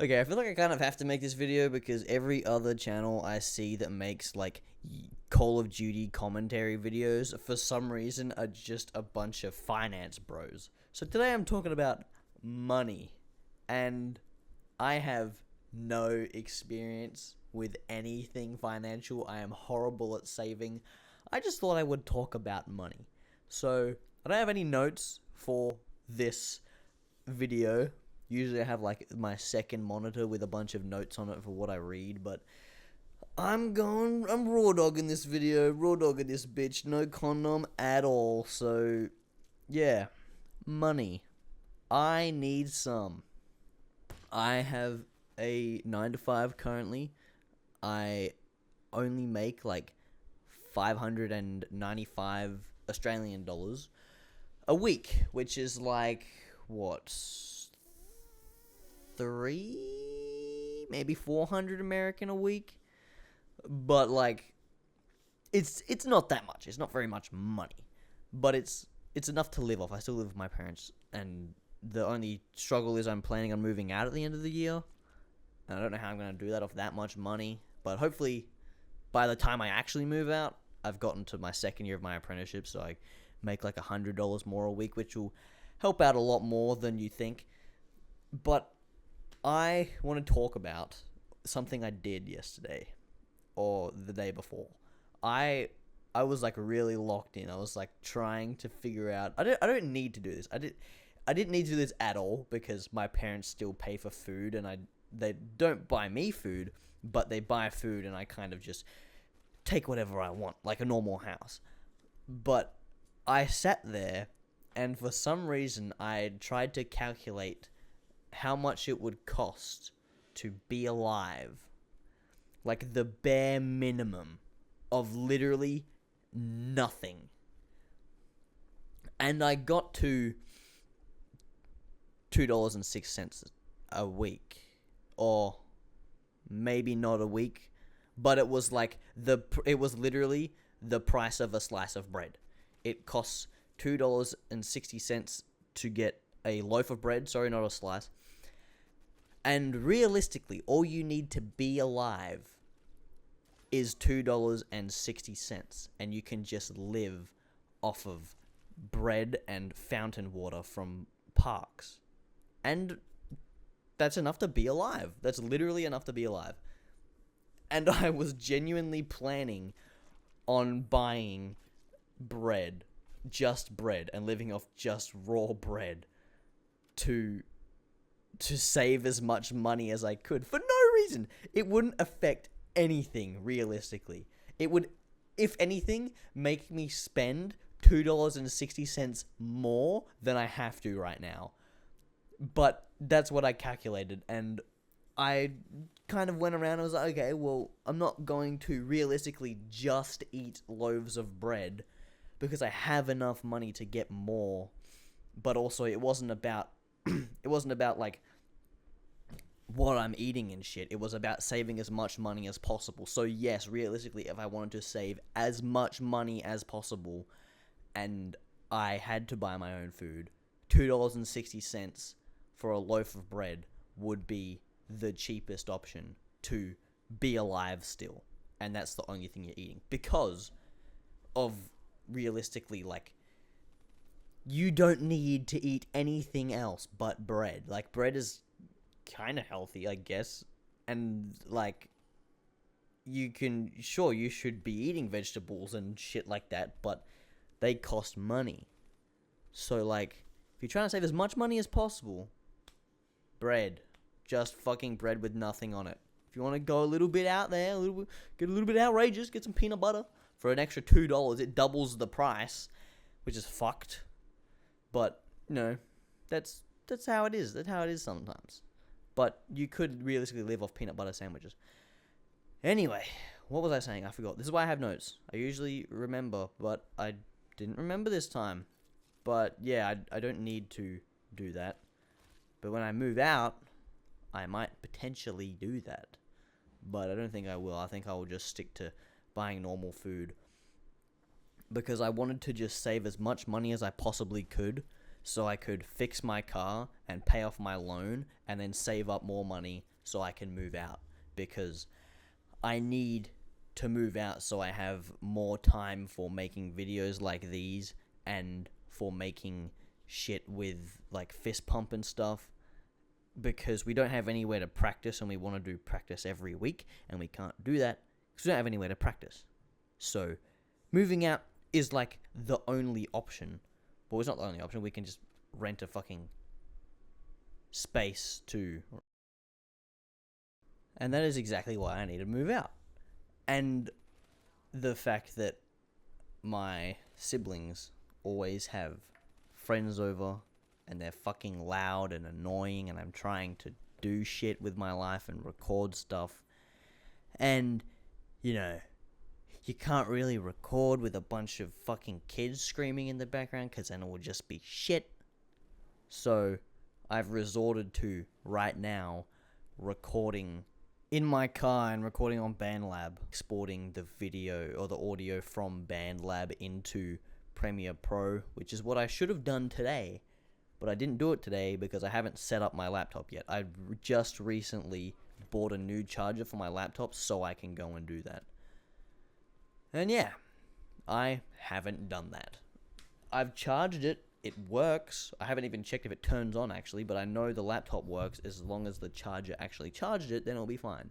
Okay, I feel like I kind of have to make this video because every other channel I see that makes like Call of Duty commentary videos for some reason are just a bunch of finance bros. So today I'm talking about money, and I have no experience with anything financial. I am horrible at saving. I just thought I would talk about money. So I don't have any notes for this video. Usually I have like my second monitor with a bunch of notes on it for what I read, but I'm raw dogging this video, raw dogging this bitch, no condom at all. So yeah, money. I need some. I have a 9 to 5 currently. I only make like 595 Australian dollars a week, which is like what, maybe 400 American a week. But like, it's not that much. It's not very much money, but it's enough to live off. I still live with my parents, and the only struggle is I'm planning on moving out at the end of the year. And I don't know how I'm going to do that off that much money, but hopefully by the time I actually move out, I've gotten to my second year of my apprenticeship, so I make like $100 more a week, which will help out a lot more than you think. But I want to talk about something I did yesterday or the day before. I was like really locked in. I was like trying to figure out. I don't need to do this. I didn't need to do this at all because my parents still pay for food, and they don't buy me food, but they buy food, and I kind of just take whatever I want like a normal house. But I sat there, and for some reason I tried to calculate how much it would cost to be alive. Like the bare minimum of literally nothing. And I got to $2.06 a week. Or maybe not a week, but it was like it was literally the price of a slice of bread. It costs $2.60 to get a loaf of bread, sorry, not a slice. And realistically, all you need to be alive is $2.60, and you can just live off of bread and fountain water from parks. And that's enough to be alive. That's literally enough to be alive. And I was genuinely planning on buying bread, just bread, and living off just raw bread to save as much money as I could for no reason. It wouldn't affect anything realistically. It would, if anything, make me spend $2.60 more than I have to right now. But that's what I calculated, and I kind of went around and was like, okay, well, I'm not going to realistically just eat loaves of bread because I have enough money to get more. But also, it wasn't about like what I'm eating and shit. It was about saving as much money as possible. So yes, realistically, if I wanted to save as much money as possible and I had to buy my own food, $2.60 for a loaf of bread would be the cheapest option to be alive still. And that's the only thing you're eating. Because of, realistically, like, you don't need to eat anything else but bread. Like, bread is kind of healthy, I guess. And, like, you should be eating vegetables and shit like that, but they cost money. So, like, if you're trying to save as much money as possible, bread. Just fucking bread with nothing on it. If you want to go a little bit out there, get a little bit outrageous, get some peanut butter for an extra $2. It doubles the price, which is fucked. But, that's how it is. That's how it is sometimes. But you could realistically live off peanut butter sandwiches. Anyway, what was I saying? I forgot. This is why I have notes. I usually remember, but I didn't remember this time. But yeah, I don't need to do that. But when I move out, I might potentially do that. But I don't think I will. I think I will just stick to buying normal food. Because I wanted to just save as much money as I possibly could so I could fix my car and pay off my loan and then save up more money so I can move out, because I need to move out so I have more time for making videos like these and for making shit with like fist pump and stuff, because we don't have anywhere to practice and we want to do practice every week and we can't do that because we don't have anywhere to practice. So moving out is like the only option. Well, it's not the only option. We can just rent a fucking space to... And that is exactly why I need to move out. And the fact that my siblings always have friends over and they're fucking loud and annoying, and I'm trying to do shit with my life and record stuff. And, you know, you can't really record with a bunch of fucking kids screaming in the background because then it will just be shit. So I've resorted to, right now, recording in my car and recording on BandLab, exporting the video or the audio from BandLab into Premiere Pro, which is what I should have done today, but I didn't do it today because I haven't set up my laptop yet. I just recently bought a new charger for my laptop so I can go and do that. And yeah, I haven't done that. I've charged it. It works. I haven't even checked if it turns on, actually, but I know the laptop works. As long as the charger actually charged it, then it'll be fine.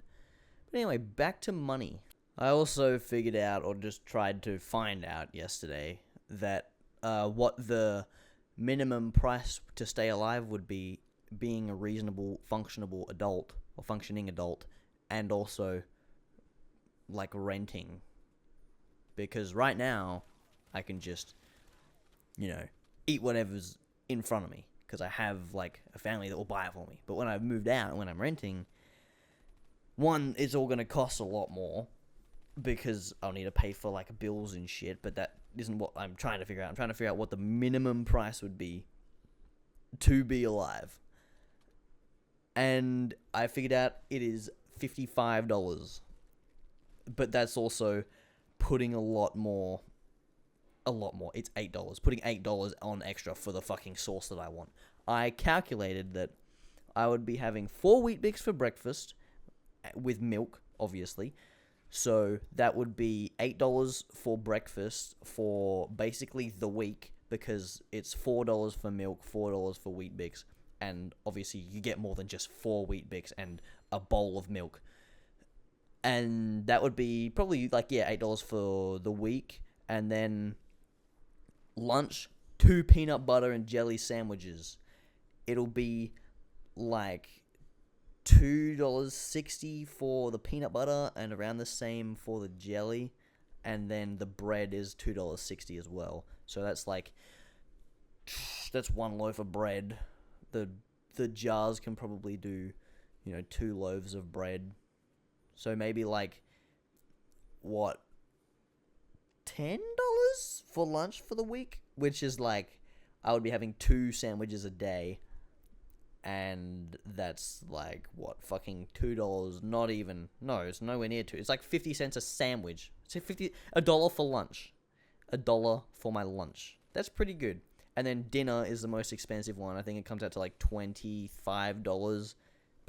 But anyway, back to money. I also figured out, or just tried to find out yesterday, that what the minimum price to stay alive would be, being a reasonable, functioning adult, and also, like, renting. Because right now, I can just, you know, eat whatever's in front of me, because I have, like, a family that will buy it for me. But when I've moved out and when I'm renting, one, it's all going to cost a lot more, because I'll need to pay for, like, bills and shit, but that isn't what I'm trying to figure out. I'm trying to figure out what the minimum price would be to be alive. And I figured out it is $55. But that's also putting a lot more. It's $8. Putting $8 on extra for the fucking sauce that I want. I calculated that I would be having 4 Wheat Bix for breakfast, with milk, obviously. So that would be $8 for breakfast for basically the week, because it's $4 for milk, $4 for Wheat Bix, and obviously you get more than just 4 Wheat Bix and a bowl of milk. And that would be probably like, yeah, $8 for the week. And then lunch, 2 peanut butter and jelly sandwiches. It'll be like $2.60 for the peanut butter and around the same for the jelly. And then the bread is $2.60 as well. So that's like, that's 1 loaf of bread. The jars can probably do, 2 loaves of bread. So maybe like, what, $10 for lunch for the week? Which is like, I would be having 2 sandwiches a day. And that's like, what, fucking $2, not even, no, it's nowhere near 2. It's like 50 cents a sandwich. It's $1 for lunch. $1 for my lunch. That's pretty good. And then dinner is the most expensive one. I think it comes out to like $25,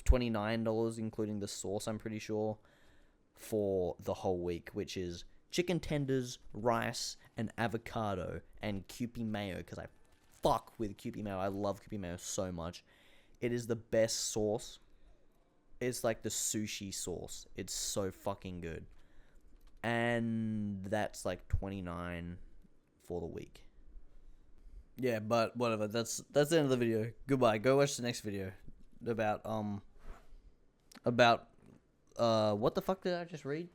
$29, including the sauce, I'm pretty sure, for the whole week, which is chicken tenders, rice, and avocado, and Kewpie mayo, because I fuck with Kewpie mayo. I love Kewpie mayo so much. It is the best sauce. It's like the sushi sauce. It's so fucking good. And that's like $29 for the week. Yeah, but whatever. That's the end of the video. Goodbye. Go watch the next video about what the fuck did I just read?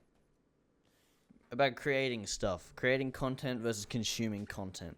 About creating stuff. Creating content versus consuming content.